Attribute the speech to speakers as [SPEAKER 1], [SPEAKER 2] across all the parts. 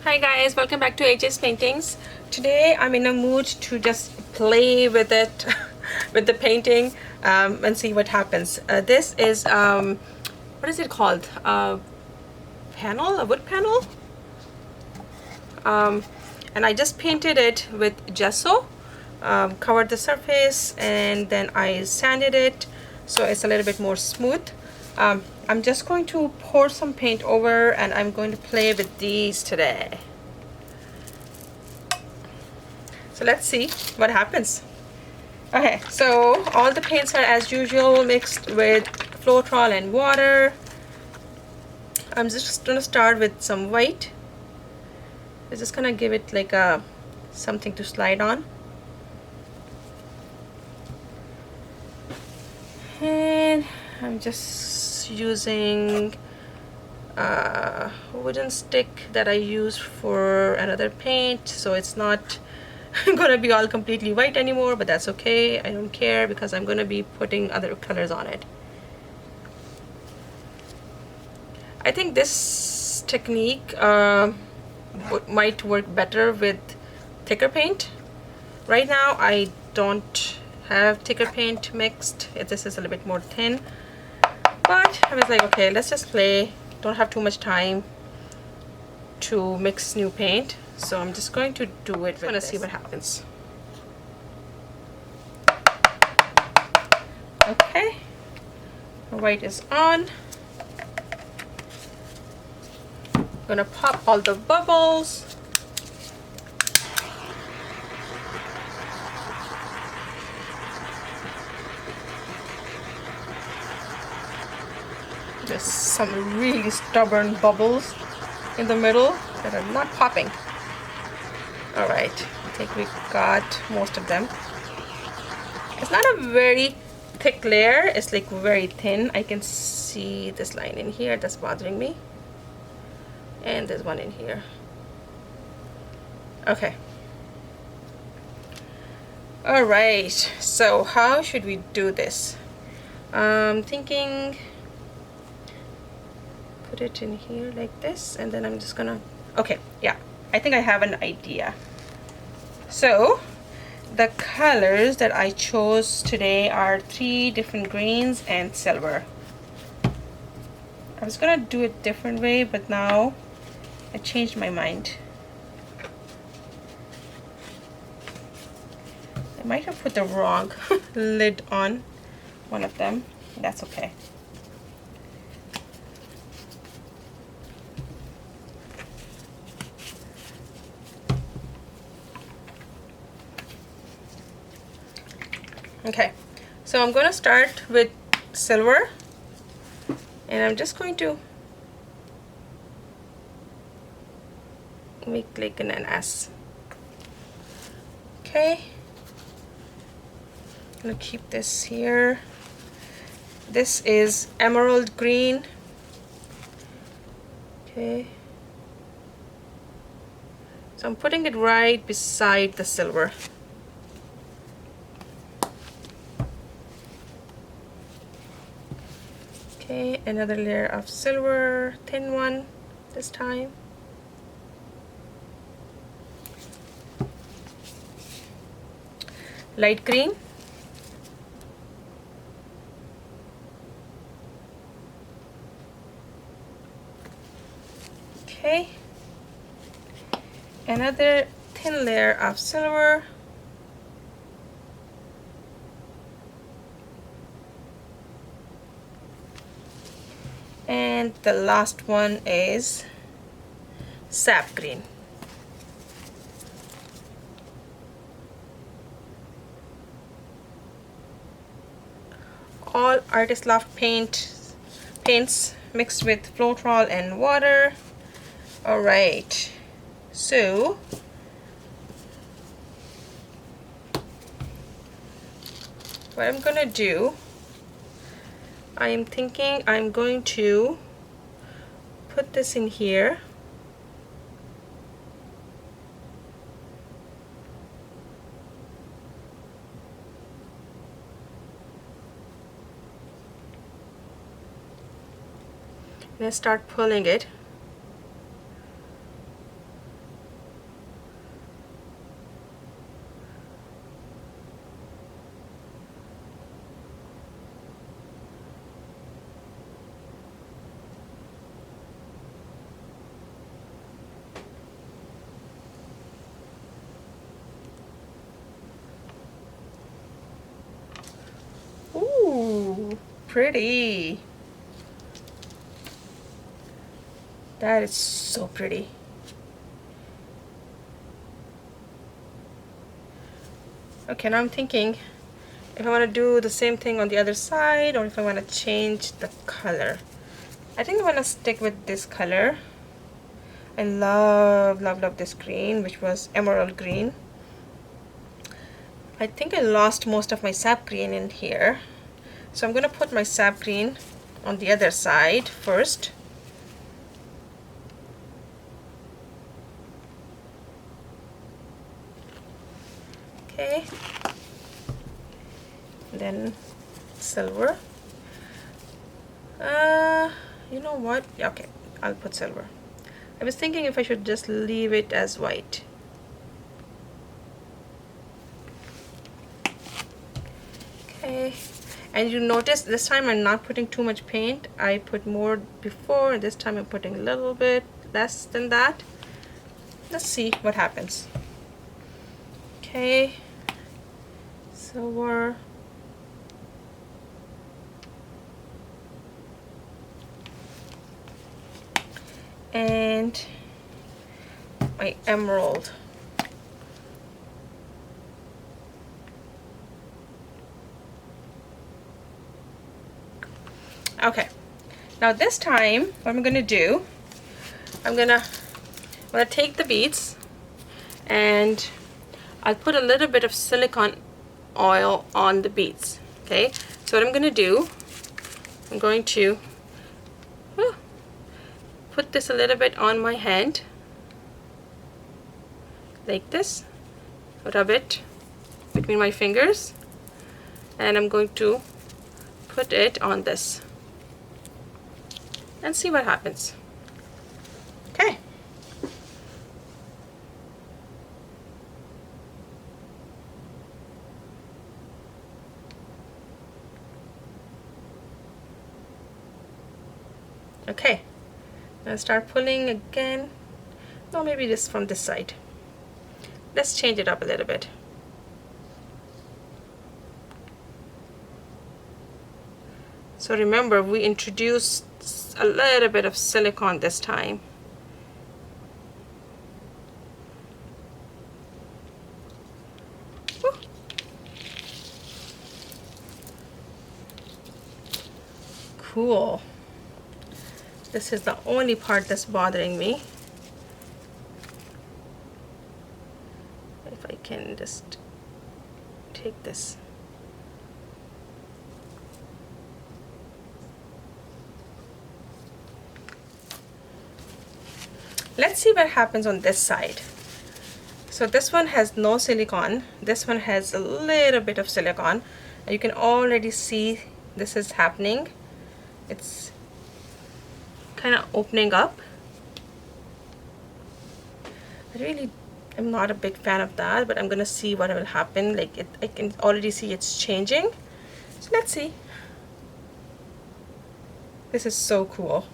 [SPEAKER 1] Hi guys, welcome back to AJ's Paintings. Today I'm in a mood to just play with it, with the painting, and see what happens. This is, what is it called? Panel? A wood panel? And I just painted it with gesso, covered the surface, and then I sanded it so it's a little bit more smooth. I'm just going to pour some paint over and I'm going to play with these today. So let's see what happens. Okay, so all the paints are as usual mixed with Floetrol and water. I'm just gonna start with some white. I'm just gonna give it like a something to slide on. And I'm just using a wooden stick that I use for another paint, so it's not gonna be all completely white anymore, but that's okay. I don't care because I'm gonna be putting other colors on it. I think this technique might work better with thicker paint. Right now I don't have thicker paint mixed. This is a little bit more thin, but I was like, okay, let's just play. Don't have too much time to mix new paint, so I'm just going to do it. I'm gonna see what happens. Okay, white is on. I'm gonna pop all the bubbles. There's some really stubborn bubbles in the middle that are not popping. Alright, I think we got most of them. It's not a very thick layer, it's like very thin. I can see this line in here that's bothering me. And there's one in here. Okay. Alright, so how should we do this? I'm thinking put it in here like this, and then I'm just gonna, okay, yeah, I think I have an idea. So the colors that I chose today are 3 different greens and silver. I was gonna do it different way, but now I changed my mind. I might have put the wrong lid on one of them. That's okay. Okay, so I'm going to start with silver, and I'm just going to make like an S. Okay, I'm going to keep this here. This is emerald green. Okay, so I'm putting it right beside the silver. Okay, another layer of silver, thin one this time. Light green. Okay, another thin layer of silver. And the last one is sap green. All Artist Loft paints mixed with Floetrol and water. Alright, so what I'm gonna do, I am thinking I'm going to put this in here. And I start pulling it. pretty. That is so pretty. Okay, now I'm thinking if I want to do the same thing on the other side or if I want to change the color. I think I'm going to stick with this color. I love, love, love this green, which was emerald green. I think I lost most of my sap green in here. So I'm going to put my sap green on the other side first. Okay. Then silver. You know what? Okay, I'll put silver. I was thinking if I should just leave it as white. Okay, and you notice this time I'm not putting too much paint. I put more before, this time I'm putting a little bit less than that. Let's see what happens. Okay, silver. And my emerald. Okay, now this time what I'm gonna do, I'm gonna take the beads and I'll put a little bit of silicone oil on the beads. Okay, so what I'm gonna do, I'm going to put this a little bit on my hand like this, rub it between my fingers, and I'm going to put it on this and see what happens. Okay. Okay. Now start pulling again. No, maybe this from this side. Let's change it up a little bit. So remember, we introduced a little bit of silicone this time. Woo. Cool. This is the only part that's bothering me. If I can just take this. Let's see what happens on this side. So this one has no silicone. This one has a little bit of silicone. You can already see this is happening. It's kind of opening up. I really am not a big fan of that, but I'm gonna see what will happen. Like I can already see it's changing. So let's see. This is so cool.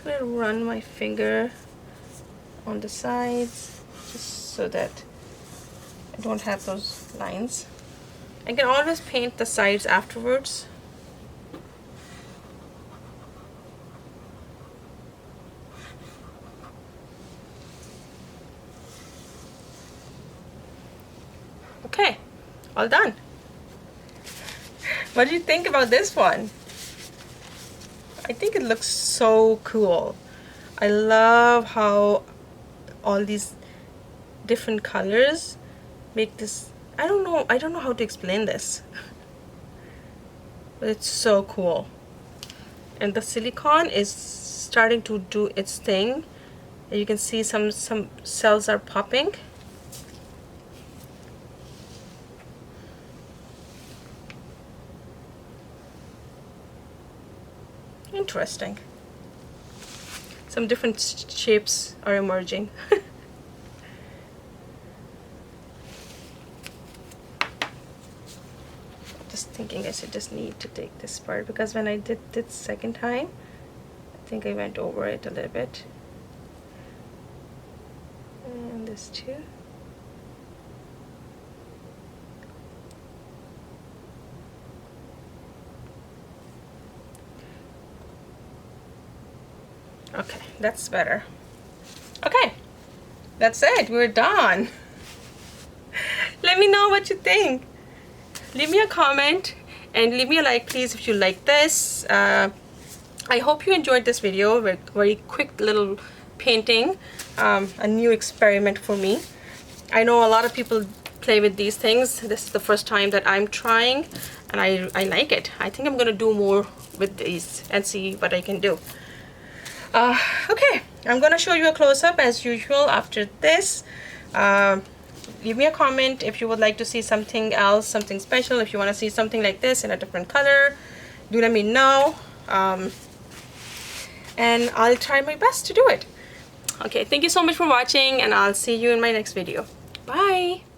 [SPEAKER 1] I'm going to run my finger on the sides just so that I don't have those lines. I can always paint the sides afterwards. Okay, all done. What do you think about this one? I think it looks so cool. I love how all these different colors make this, I don't know how to explain this. But it's so cool. And the silicone is starting to do its thing. You can see some cells are popping. Interesting. Some different shapes are emerging. Just thinking I should just need to take this part, because when I did this second time, I think I went over it a little bit. And this too. Okay, that's better. Okay, that's it. We're done. Let me know what you think. Leave me a comment and leave me a like, please, if you like this. I hope you enjoyed this video. Very quick little painting, a new experiment for me. I know a lot of people play with these things. This is the first time that I'm trying, and I like it. I think I'm gonna do more with these and see what I can do. Okay, I'm gonna show you a close-up as usual after this. Leave me a comment if you would like to see something else, something special. If you want to see something like this in a different color, do let me know. And I'll try my best to do it. Okay, thank you so much for watching, and I'll see you in my next video. Bye!